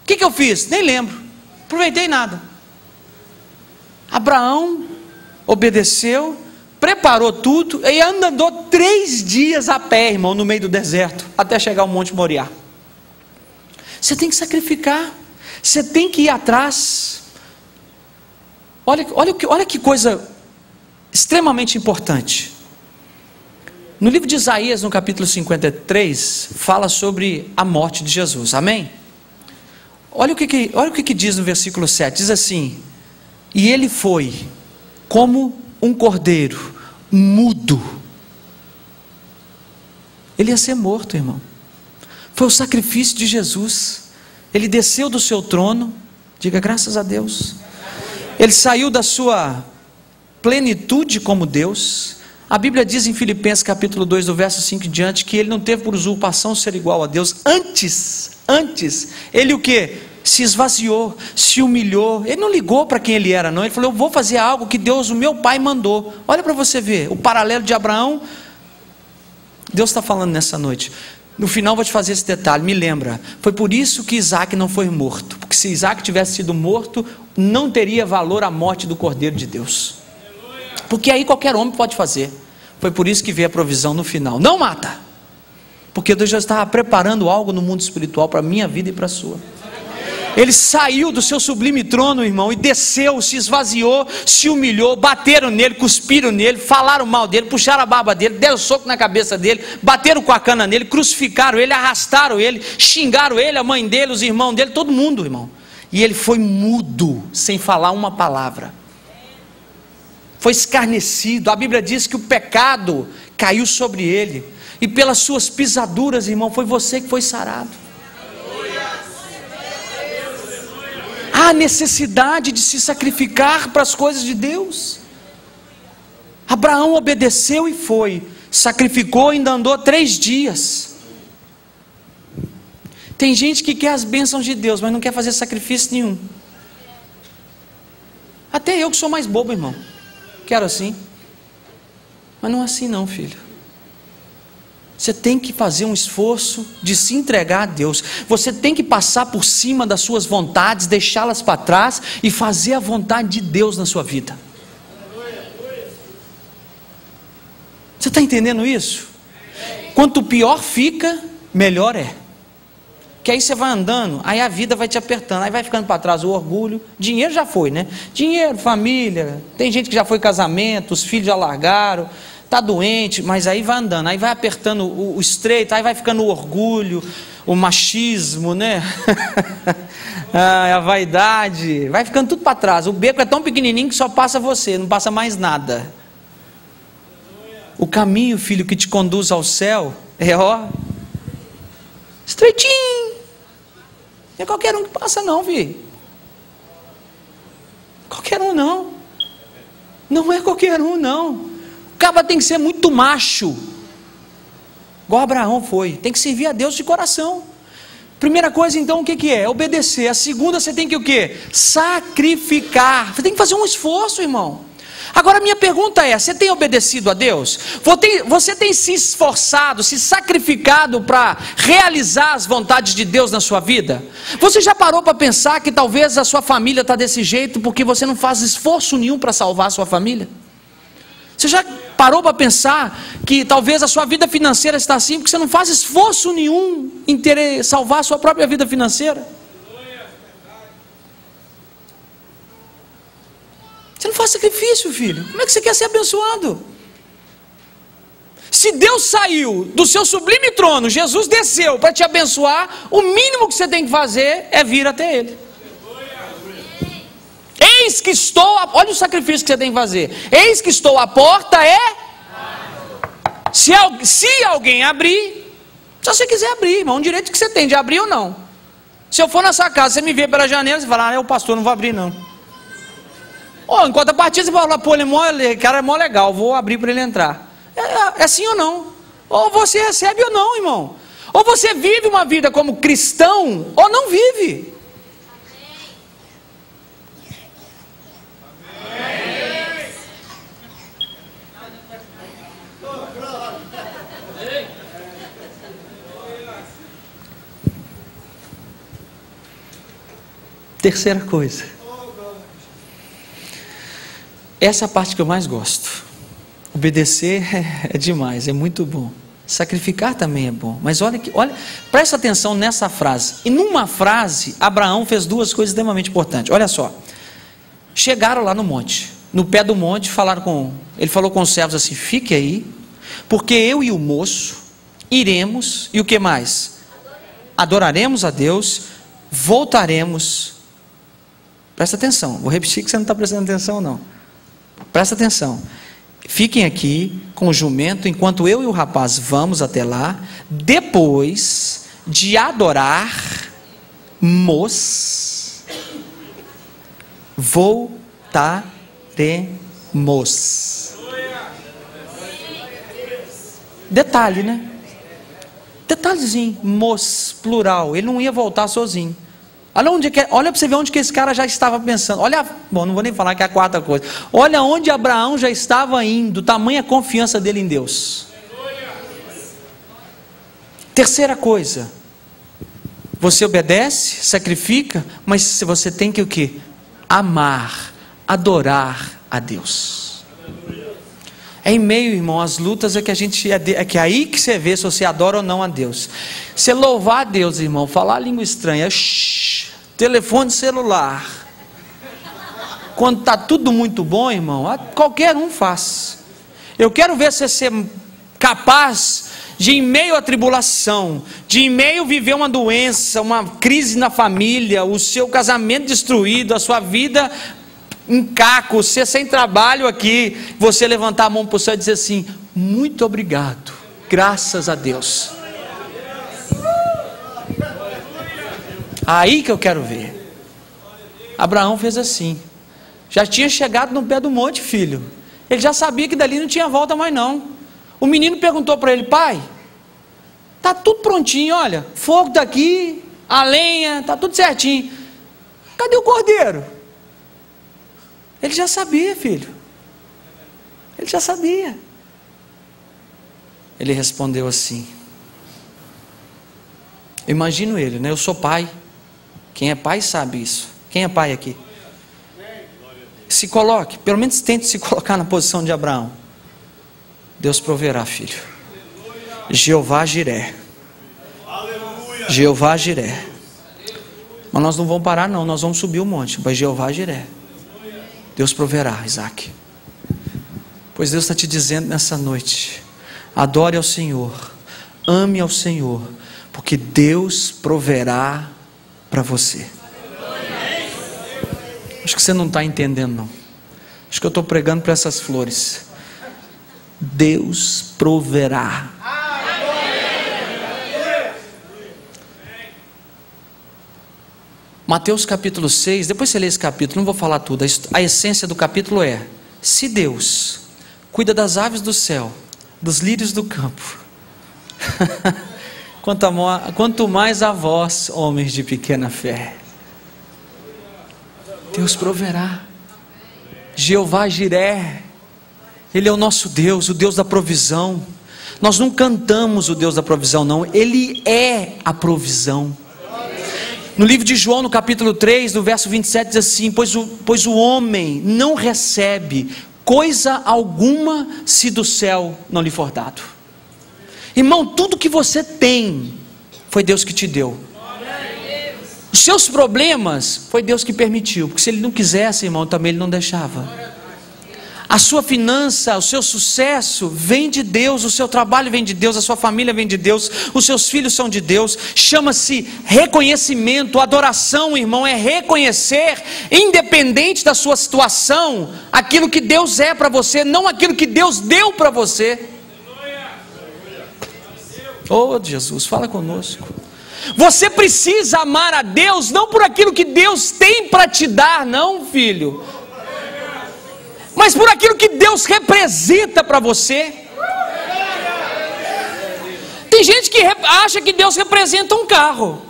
O que eu fiz? Nem lembro. Aproveitei nada. Abraão obedeceu, preparou tudo e andou 3 dias a pé, irmão, no meio do deserto, até chegar ao Monte Moriá. Você tem que sacrificar. Você tem que ir atrás. Olha que coisa extremamente importante. No livro de Isaías, no capítulo 53, fala sobre a morte de Jesus. Amém? Olha o que diz no versículo 7. Diz assim: e ele foi como um cordeiro mudo. Ele ia ser morto, irmão. Foi o sacrifício de Jesus. Ele desceu do seu trono, diga graças a Deus. Ele saiu da sua plenitude como Deus. A Bíblia diz em Filipenses capítulo 2, do verso 5 em diante, que ele não teve por usurpação ser igual a Deus. Antes, ele o que? Se esvaziou, se humilhou. Ele não ligou para quem ele era não. Ele falou, eu vou fazer algo que Deus, o meu pai, mandou. Olha para você ver, o paralelo de Abraão. Deus está falando nessa noite. No final vou te fazer esse detalhe, me lembra. Foi por isso que Isaac não foi morto. Porque se Isaac tivesse sido morto, não teria valor a morte do Cordeiro de Deus. Porque aí qualquer homem pode fazer. Foi por isso que veio a provisão no final. Não mata. Porque Deus já estava preparando algo no mundo espiritual para a minha vida e para a sua. Ele saiu do seu sublime trono, irmão, e desceu, se esvaziou, se humilhou, bateram nele, cuspiram nele, falaram mal dele, puxaram a barba dele, deram soco na cabeça dele, bateram com a cana nele, crucificaram ele, arrastaram ele, xingaram ele, a mãe dele, os irmãos dele, todo mundo, irmão. E ele foi mudo, sem falar uma palavra. Foi escarnecido. A Bíblia diz que o pecado caiu sobre ele, e pelas suas pisaduras, irmão, foi você que foi sarado. Há necessidade de se sacrificar para as coisas de Deus. Abraão obedeceu e foi, sacrificou, ainda andou 3 dias. Tem gente que quer as bênçãos de Deus, mas não quer fazer sacrifício nenhum. Até eu que sou mais bobo, irmão, quero assim. Mas não é assim não, filho. Você tem que fazer um esforço de se entregar a Deus. Você tem que passar por cima das suas vontades, deixá-las para trás e fazer a vontade de Deus na sua vida. Você está entendendo isso? Quanto pior fica, melhor é. Que aí você vai andando, aí a vida vai te apertando, aí vai ficando para trás o orgulho. Dinheiro já foi, né? Dinheiro, família, tem gente que já foi casamento, os filhos já largaram, está doente, mas aí vai andando, aí vai apertando o estreito, aí vai ficando o orgulho, o machismo, né? A vaidade, vai ficando tudo para trás. O beco é tão pequenininho que só passa você, não passa mais nada. O caminho, filho, que te conduz ao céu é, ó, estreitinho. Não é qualquer um que passa não, filho. Qualquer um não. Não é qualquer um não. O caba tem que ser muito macho, igual Abraão foi. Tem que servir a Deus de coração. Primeira coisa então, o que é? Obedecer. A segunda, você tem que o quê? Sacrificar. Você tem que fazer um esforço, irmão. Agora minha pergunta é, você tem obedecido a Deus? Você tem se esforçado, se sacrificado para realizar as vontades de Deus na sua vida? Você já parou para pensar que talvez a sua família está desse jeito porque você não faz esforço nenhum para salvar a sua família? Você já parou para pensar que talvez a sua vida financeira está assim porque você não faz esforço nenhum em salvar a sua própria vida financeira? Você não faz sacrifício, filho. Como é que você quer ser abençoado? Se Deus saiu do seu sublime trono, Jesus desceu para te abençoar, o mínimo que você tem que fazer é vir até Ele. Eis que estou, olha o sacrifício que você tem que fazer. Eis que estou à porta, se alguém abrir, se você quiser abrir, irmão, um direito que você tem de abrir ou não. Se eu for na sua casa, você me vê pela janela, você fala, o pastor não vai abrir não. Ou enquanto a partida você fala, pô, ele cara é mó legal, vou abrir para ele entrar. É sim ou não? Ou você recebe ou não, irmão. Ou você vive uma vida como cristão, ou não vive. Terceira coisa. Essa é a parte que eu mais gosto. Obedecer é demais, é muito bom. Sacrificar também é bom. Mas olha, presta atenção nessa frase. E numa frase, Abraão fez 2 coisas extremamente importantes. Olha só. Chegaram lá no monte. No pé do monte, ele falou com os servos assim, fique aí, porque eu e o moço iremos, e o que mais? Adoraremos a Deus, voltaremos. Presta atenção, vou repetir que você não está prestando atenção não. Presta atenção. Fiquem aqui com o jumento, enquanto eu e o rapaz vamos até lá. Depois de adorarmos, voltaremos. Detalhe, né? Detalhezinho, plural. Ele não ia voltar sozinho. Olha para você ver onde que esse cara já estava pensando. Bom, não vou nem falar que é a quarta coisa. Olha onde Abraão já estava indo, tamanha confiança dele em Deus. Terceira coisa. Você obedece, sacrifica, mas você tem que o quê? Amar, adorar a Deus. É em meio, irmão, as lutas é que é aí que você vê se você adora ou não a Deus. Você louvar a Deus, irmão, falar a língua estranha, telefone celular, quando está tudo muito bom, irmão, qualquer um faz. Eu quero ver você ser capaz de, em meio à tribulação, de em meio viver uma doença, uma crise na família, o seu casamento destruído, a sua vida em caco, você sem trabalho aqui, você levantar a mão para o céu e dizer assim: muito obrigado, graças a Deus. Aí que eu quero ver. Abraão fez assim, já tinha chegado no pé do monte, filho, ele já sabia que dali não tinha volta mais não. O menino perguntou para ele: pai, está tudo prontinho, olha, fogo está aqui, a lenha, está tudo certinho, cadê o cordeiro? Ele já sabia, filho, ele já sabia. Ele respondeu assim, eu imagino ele, né? Eu sou pai, quem é pai sabe isso. Quem é pai aqui? Se coloque, pelo menos tente se colocar na posição de Abraão. Deus proverá, filho. Jeová Jiré. Jeová Jiré. Mas nós não vamos parar não, nós vamos subir o monte. Mas Jeová Jiré. Deus proverá, Isaac. Pois Deus está te dizendo nessa noite: adore ao Senhor, ame ao Senhor, porque Deus proverá para você. Acho que você não está entendendo não. Acho que eu estou pregando para essas flores. Deus proverá. Mateus capítulo 6, depois você lê esse capítulo, não vou falar tudo. A essência do capítulo é: se Deus cuida das aves do céu, dos lírios do campo, quanto mais a vós, homens de pequena fé. Deus proverá. Jeová Jiré, Ele é o nosso Deus, o Deus da provisão. Nós não cantamos o Deus da provisão não, Ele é a provisão. No livro de João, no capítulo 3, no verso 27, diz assim: pois o homem não recebe coisa alguma se do céu não lhe for dado. Irmão, tudo que você tem foi Deus que te deu. Os seus problemas foi Deus que permitiu, porque se Ele não quisesse, irmão, também Ele não deixava. A sua finança, o seu sucesso vem de Deus, o seu trabalho vem de Deus, a sua família vem de Deus, os seus filhos são de Deus. Chama-se reconhecimento. Adoração, irmão, é reconhecer, independente da sua situação, aquilo que Deus é para você, não aquilo que Deus deu para você. Oh Jesus, fala conosco. Você precisa amar a Deus não por aquilo que Deus tem para te dar, não, filho, mas por aquilo que Deus representa para você. Tem gente que acha que Deus representa um carro.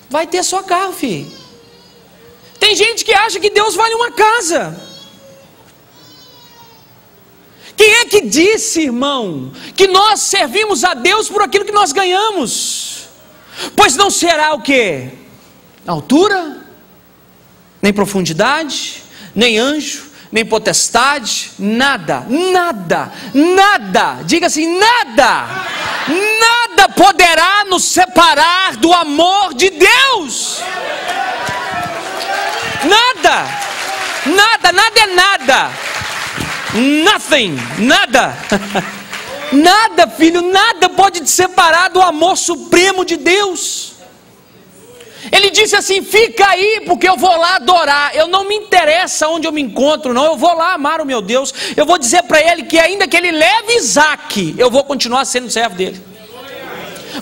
Vai ter só carro, filho. Tem gente que acha que Deus vale uma casa. Quem é que disse, irmão, que nós servimos a Deus por aquilo que nós ganhamos? Pois não será o quê? Altura, nem profundidade, nem anjo, nem potestade, nada, nada, nada, diga assim, nada, nada poderá nos separar do amor de Deus. Nada, nada, nada é nada. Nothing, nada, nada, filho, nada pode te separar do amor supremo de Deus. Ele disse assim: fica aí, porque eu vou lá adorar. Eu não me interessa onde eu me encontro, não. Eu vou lá amar o meu Deus. Eu vou dizer para ele que ainda que ele leve Isaac, eu vou continuar sendo servo dele.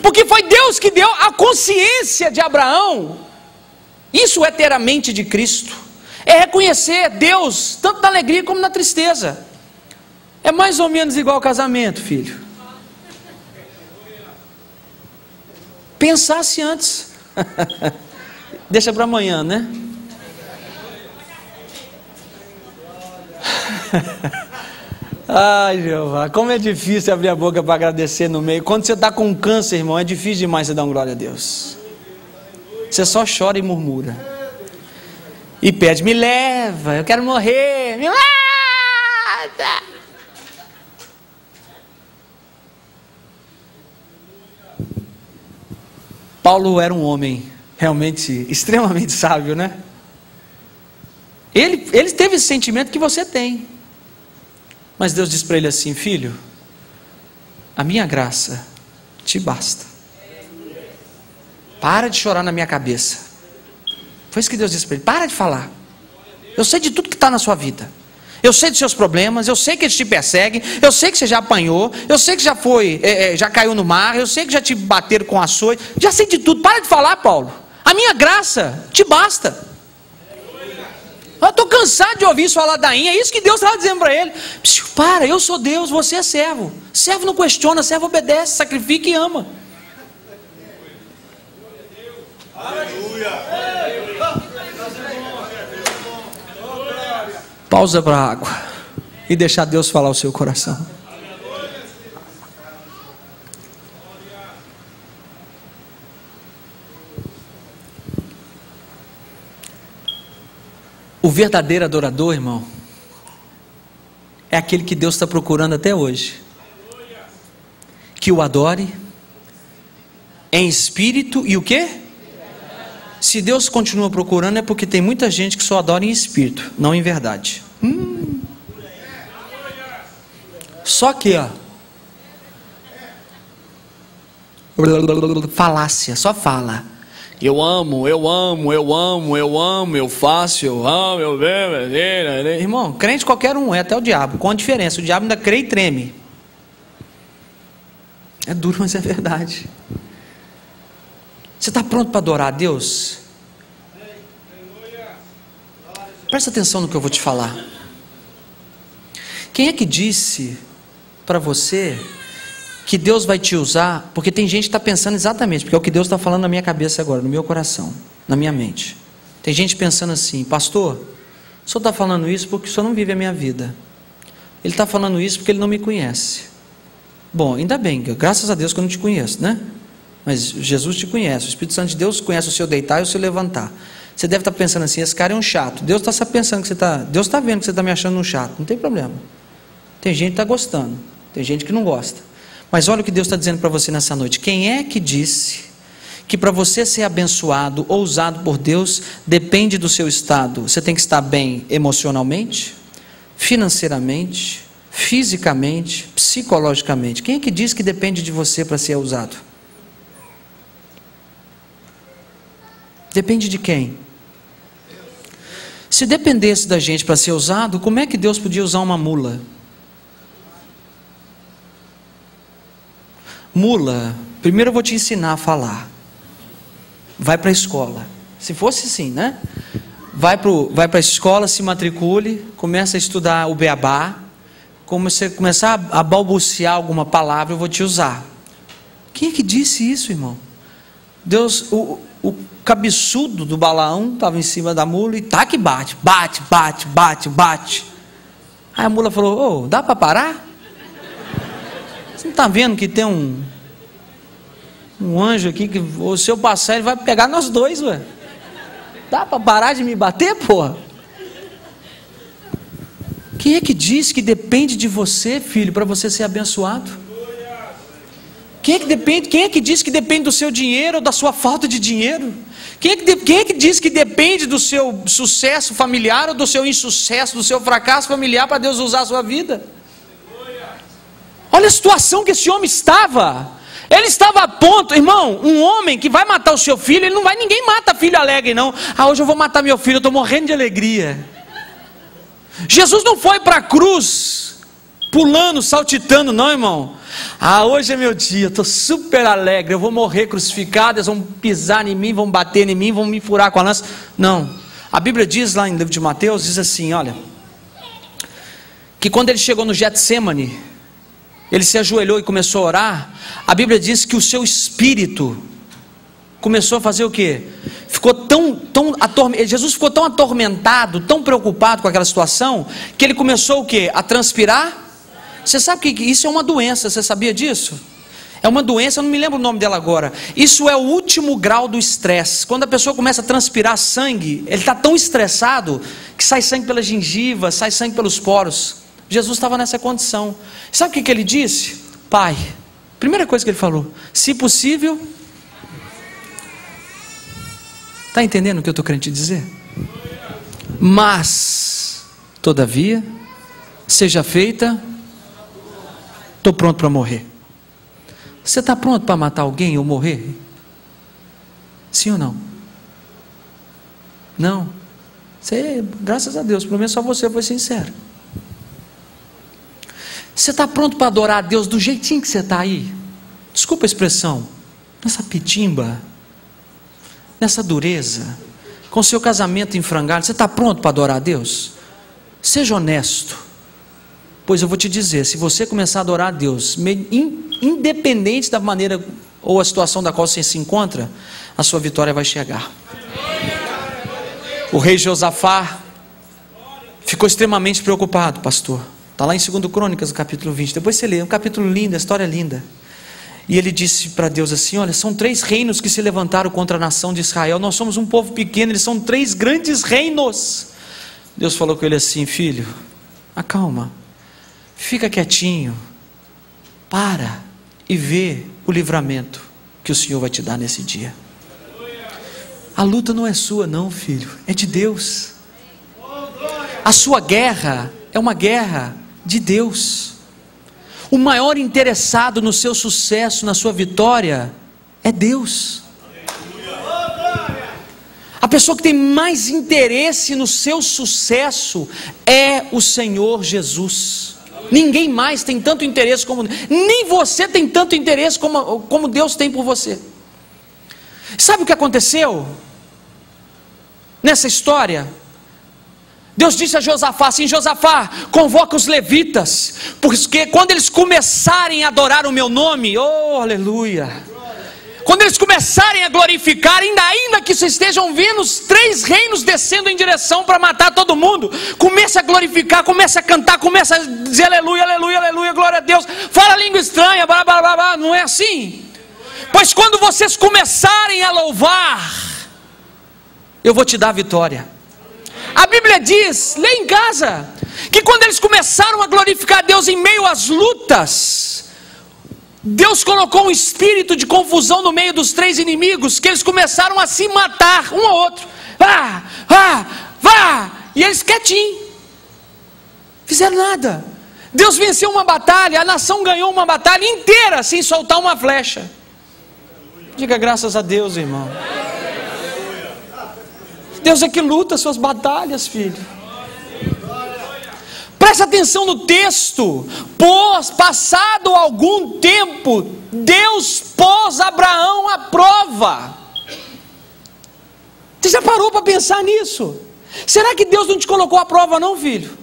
Porque foi Deus que deu a consciência de Abraão. Isso é ter a mente de Cristo. É reconhecer Deus, tanto na alegria como na tristeza. É mais ou menos igual ao casamento, filho. Pensasse antes. Deixa para amanhã, né? Ai, Jeová, como é difícil abrir a boca para agradecer no meio. Quando você está com câncer, irmão, é difícil demais você dar uma glória a Deus. Você só chora e murmura. E pede: me leva, eu quero morrer, me mata. Paulo era um homem realmente extremamente sábio, né? Ele teve esse sentimento que você tem. Mas Deus disse para ele assim: filho, a minha graça te basta. Para de chorar na minha cabeça. Foi isso que Deus disse para ele: para de falar. Eu sei de tudo que está na sua vida. Eu sei dos seus problemas, eu sei que eles te perseguem, eu sei que você já apanhou, eu sei que já caiu no mar, eu sei que já te bateram com açoite, já sei de tudo. Para de falar, Paulo. A minha graça te basta. Eu estou cansado de ouvir sua ladainha. É isso que Deus estava dizendo para ele. Para, eu sou Deus, você é servo. Servo não questiona, servo obedece, sacrifica e ama. Pausa para a água e deixar Deus falar o seu coração. O verdadeiro adorador, irmão, é aquele que Deus está procurando até hoje. Que o adore em espírito e o quê? Se Deus continua procurando é porque tem muita gente que só adora em espírito, não em verdade. Só que, ó, falácia, só fala. Eu amo, eu amo, eu amo, eu amo, eu faço, eu amo, eu vejo. Irmão, crente qualquer um é, até o diabo. Com a diferença, o diabo ainda crê e treme. É duro, mas é verdade. Você está pronto para adorar a Deus? Presta atenção no que eu vou te falar. Quem é que disse para você que Deus vai te usar? Porque tem gente que está pensando exatamente, porque é o que Deus está falando na minha cabeça agora, no meu coração, na minha mente. Tem gente pensando assim: pastor, o senhor está falando isso porque o senhor não vive a minha vida. Ele está falando isso porque ele não me conhece. Bom, ainda bem, graças a Deus que eu não te conheço, né? Mas Jesus te conhece, o Espírito Santo de Deus conhece o seu deitar e o seu levantar. Você deve estar pensando assim: esse cara é um chato. Deus está pensando que você está, Deus está vendo que você está me achando um chato. Não tem problema. Tem gente que está gostando, tem gente que não gosta. Mas olha o que Deus está dizendo para você nessa noite. Quem é que disse que para você ser abençoado ou usado por Deus depende do seu estado? Você tem que estar bem emocionalmente, financeiramente, fisicamente, psicologicamente. Quem é que diz que depende de você para ser usado? Depende de quem? Se dependesse da gente para ser usado, como é que Deus podia usar uma mula? Mula, primeiro eu vou te ensinar a falar. Vai para a escola. Se fosse assim, né? Vai para a escola, se matricule, começa a estudar o beabá. Como você começar a balbuciar alguma palavra, eu vou te usar. Quem é que disse isso, irmão? Deus, o cabeçudo do Balaão estava em cima da mula e tá que bate. Aí a mula falou: dá para parar? Você não está vendo que tem um anjo aqui que se eu passar ele vai pegar nós dois, ué. Dá para parar de me bater, porra? Quem é que diz que depende de você, filho, para você ser abençoado? Quem é que diz que depende do seu dinheiro ou da sua falta de dinheiro? Quem é que diz que depende do seu sucesso familiar ou do seu insucesso, do seu fracasso familiar para Deus usar a sua vida? Olha a situação que esse homem estava. Ele estava a ponto, irmão, um homem que vai matar o seu filho, ninguém mata filho alegre não. Hoje eu vou matar meu filho, eu estou morrendo de alegria. Jesus não foi para a cruz pulando, saltitando não, irmão. Hoje é meu dia, eu estou super alegre, eu vou morrer crucificado, eles vão pisar em mim, vão bater em mim, vão me furar com a lança. Não, a Bíblia diz lá em livro de Mateus, diz assim, olha, que quando ele chegou no Getsemane, ele se ajoelhou e começou a orar. A Bíblia diz que o seu espírito começou a fazer o quê? Jesus ficou tão atormentado, tão preocupado com aquela situação, que ele começou o quê? A transpirar. Você sabe que isso é uma doença, você sabia disso? É uma doença, eu não me lembro o nome dela agora. Isso é o último grau do estresse. Quando a pessoa começa a transpirar sangue, ele está tão estressado que sai sangue pela gengiva, sai sangue pelos poros. Jesus estava nessa condição. Sabe o que ele disse? Pai, primeira coisa que ele falou: se possível, Está entendendo o que eu estou querendo te dizer? Mas, todavia, seja feita. Estou pronto para morrer. Você está pronto para matar alguém ou morrer? Sim ou não? Não. Você, graças a Deus, pelo menos só você foi sincero. Você está pronto para adorar a Deus do jeitinho que você está aí? Desculpa a expressão, nessa pitimba, nessa dureza, com seu casamento em frangalho. Você está pronto para adorar a Deus? Seja honesto, pois eu vou te dizer, se você começar a adorar a Deus, independente da maneira ou a situação da qual você se encontra, a sua vitória vai chegar. O rei Josafá ficou extremamente preocupado, pastor. Está lá em 2 Crônicas, no capítulo 20. Depois você lê, é um capítulo lindo, a história é linda. E ele disse para Deus assim: olha, são 3 reinos que se levantaram contra a nação de Israel. Nós somos um povo pequeno, eles são 3 grandes reinos. Deus falou com ele assim: filho, acalma, fica quietinho, para e vê o livramento que o Senhor vai te dar nesse dia. A luta não é sua não, filho, é de Deus. A sua guerra é uma guerra de Deus. O maior interessado no seu sucesso, na sua vitória, é Deus. A pessoa que tem mais interesse no seu sucesso é o Senhor Jesus. Ninguém mais tem tanto interesse como, nem você tem tanto interesse como Deus tem por você. Sabe o que aconteceu nessa história? Deus disse a Josafá assim: Josafá, convoca os levitas, porque quando eles começarem a adorar o meu nome, oh aleluia, quando eles começarem a glorificar, ainda que vocês estejam vendo os 3 reinos descendo em direção para matar todo mundo, comece a glorificar, comece a cantar, comece a dizer aleluia, aleluia, aleluia, glória a Deus, fala língua estranha, blá, blá, blá, blá. Não é assim? Pois quando vocês começarem a louvar, eu vou te dar a vitória. A Bíblia diz, lê em casa, que quando eles começaram a glorificar a Deus em meio às lutas, Deus colocou um espírito de confusão no meio dos 3 inimigos, que eles começaram a se matar um ao outro. E eles quietinhos, fizeram nada. Deus venceu uma batalha, a nação ganhou uma batalha inteira sem soltar uma flecha. Diga graças a Deus, irmão. Deus é que luta as suas batalhas, filho. Presta atenção no texto. Passado algum tempo, Deus pôs Abraão à prova. Você já parou para pensar nisso? Será que Deus não te colocou à prova não, filho?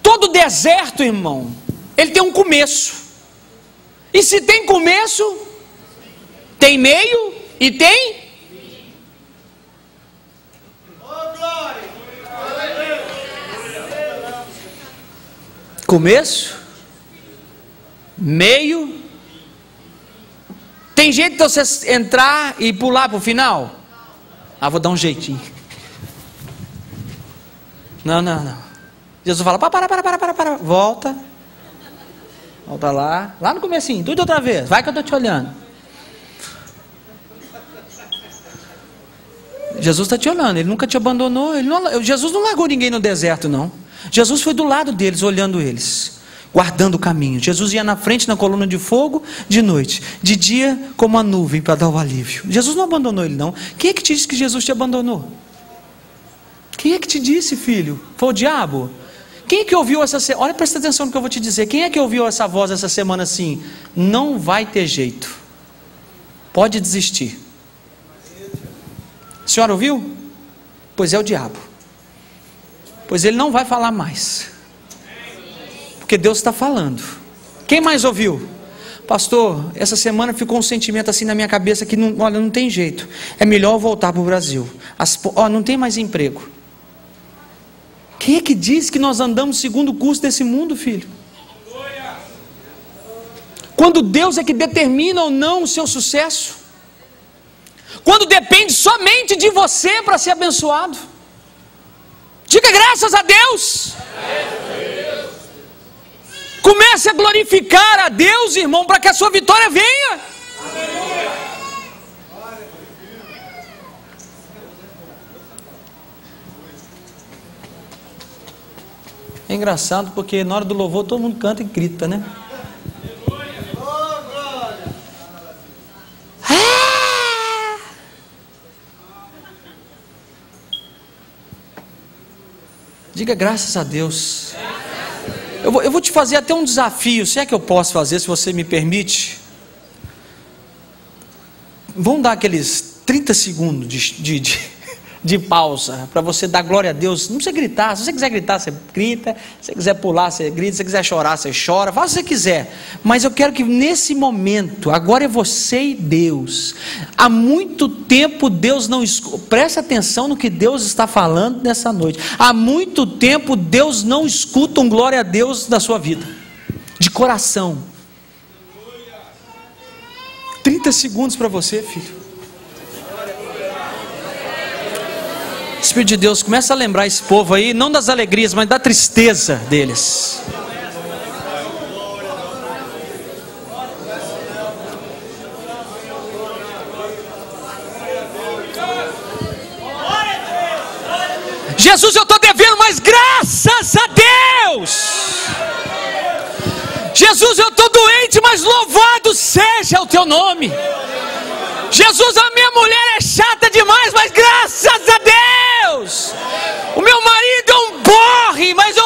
Todo deserto, irmão, ele tem um começo. E se tem começo, tem meio e tem começo, meio. Tem jeito de você entrar e pular para o final? Vou dar um jeitinho. Não. Jesus fala: para. Volta lá no comecinho, tudo outra vez. Vai que eu estou te olhando. Jesus está te olhando, Ele nunca te abandonou. Jesus não largou ninguém no deserto, não. Jesus foi do lado deles, olhando eles, guardando o caminho. Jesus ia na frente na coluna de fogo de noite, de dia como a nuvem, para dar o alívio. Jesus não abandonou ele não. Quem é que te disse que Jesus te abandonou? Quem é que te disse, filho? Foi o diabo? Quem é que ouviu essa semana? Olha, presta atenção no que eu vou te dizer. Quem é que ouviu essa voz essa semana assim? Não vai ter jeito, pode desistir. A senhora ouviu? Pois é o diabo. Pois ele não vai falar mais, porque Deus está falando. Quem mais ouviu? Pastor, essa semana ficou um sentimento assim na minha cabeça que não tem jeito, é melhor eu voltar para o Brasil. Não tem mais emprego. Quem é que diz que nós andamos segundo o curso desse mundo, filho? Quando Deus é que determina ou não o seu sucesso, quando depende somente de você para ser abençoado. Diga graças a Deus. Comece a glorificar a Deus, irmão, para que a sua vitória venha. É engraçado porque na hora do louvor todo mundo canta e grita, né? Diga graças a Deus. Eu vou te fazer até um desafio. Se é que eu posso fazer, se você me permite. Vamos dar aqueles 30 segundos de pausa, para você dar glória a Deus. Não precisa gritar. Se você quiser gritar, você grita. Se você quiser pular, você grita. Se você quiser chorar, você chora. Faz o que você quiser. Mas eu quero que nesse momento, agora é você e Deus. Há muito tempo Deus não escuta. Presta atenção no que Deus está falando nessa noite. Há muito tempo Deus não escuta um glória a Deus da sua vida. De coração. 30 segundos para você, filho. Espírito de Deus, começa a lembrar esse povo aí, não das alegrias, mas da tristeza deles. Jesus, eu estou devendo, mas graças a Deus. Jesus, eu estou doente, mas louvado seja o teu nome. Jesus, a minha mulher é chata demais, mas graças a Deus. O meu marido é um porre, mas eu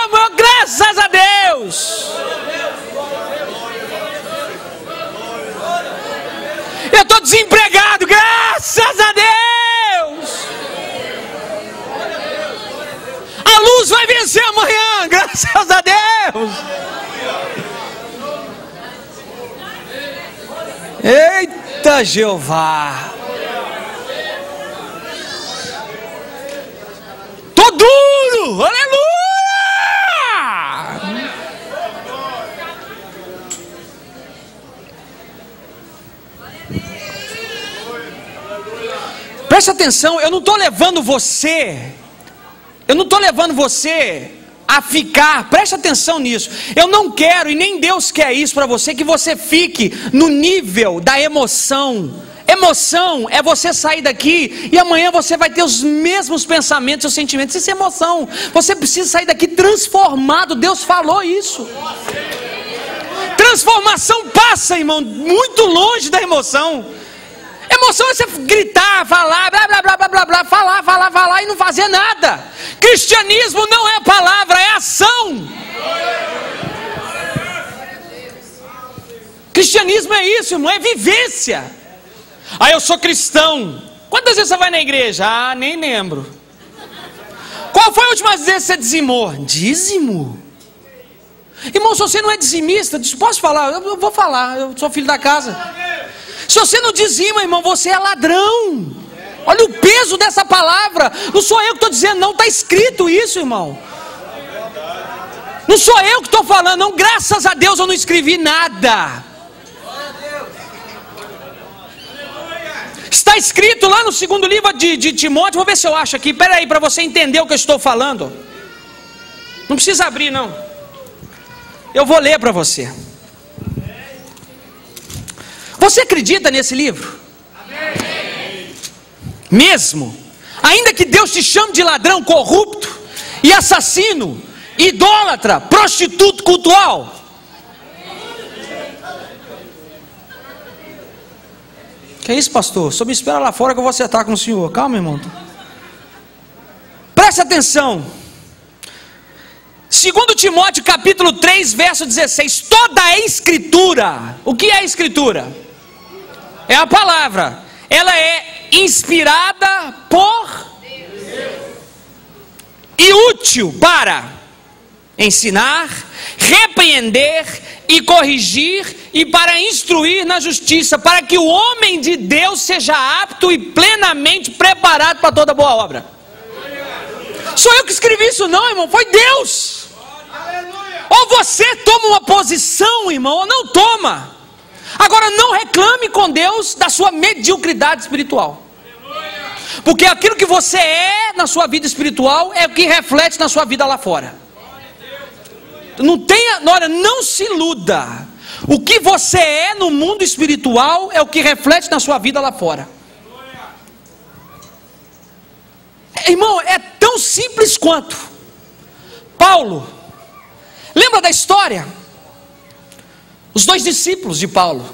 amo, graças a Deus. Eu estou desempregado, graças a Deus. A luz vai vencer amanhã, graças a Deus. Eita Jeová. Tô duro, aleluia. Preste atenção, eu não estou levando você a ficar, preste atenção nisso. Eu não quero, e nem Deus quer isso para você, que você fique no nível da emoção. Emoção é você sair daqui e amanhã você vai ter os mesmos pensamentos e sentimentos. Isso é emoção. Você precisa sair daqui transformado. Deus falou isso. Transformação passa, irmão, muito longe da emoção. Emoção é você gritar, falar, blá blá blá blá blá, falar e não fazer nada. Cristianismo não é palavra, é ação. Cristianismo é isso, irmão, é vivência. Ah, eu sou cristão. Quantas vezes você vai na igreja? Ah, nem lembro. Qual foi a última vez que você dizimou? Dízimo? Irmão, se você não é dizimista, posso falar? Eu vou falar, eu sou filho da casa. Se você não dizima, irmão, você é ladrão. Olha o peso dessa palavra. Não sou eu que estou dizendo, não, está escrito isso, irmão. Não sou eu que estou falando, não, graças a Deus eu não escrevi nada. Está escrito lá no segundo livro de Timóteo, vou ver se eu acho aqui, espera aí, para você entender o que eu estou falando. Não precisa abrir não. Eu vou ler para você. Você acredita nesse livro? Amém. Mesmo? Ainda que Deus te chame de ladrão, corrupto e assassino, idólatra, prostituto cultual. Que é isso, pastor? Só me espera lá fora que eu vou acertar com o senhor. Calma, irmão. Preste atenção. 2 Timóteo capítulo 3, verso 16. Toda a escritura. O que é a escritura? É a palavra. Ela é inspirada por e útil para ensinar, repreender e corrigir e para instruir na justiça, para que o homem de Deus seja apto e plenamente preparado para toda boa obra. Sou eu que escrevi isso não, irmão, foi Deus. Ou você toma uma posição, irmão, ou não toma. Agora não reclame com Deus da sua mediocridade espiritual. Porque aquilo que você é na sua vida espiritual é o que reflete na sua vida lá fora. Não tenha, olha, não se iluda. O que você é no mundo espiritual é o que reflete na sua vida lá fora. Irmão, é tão simples quanto Paulo, lembra da história? Os 2 discípulos de Paulo,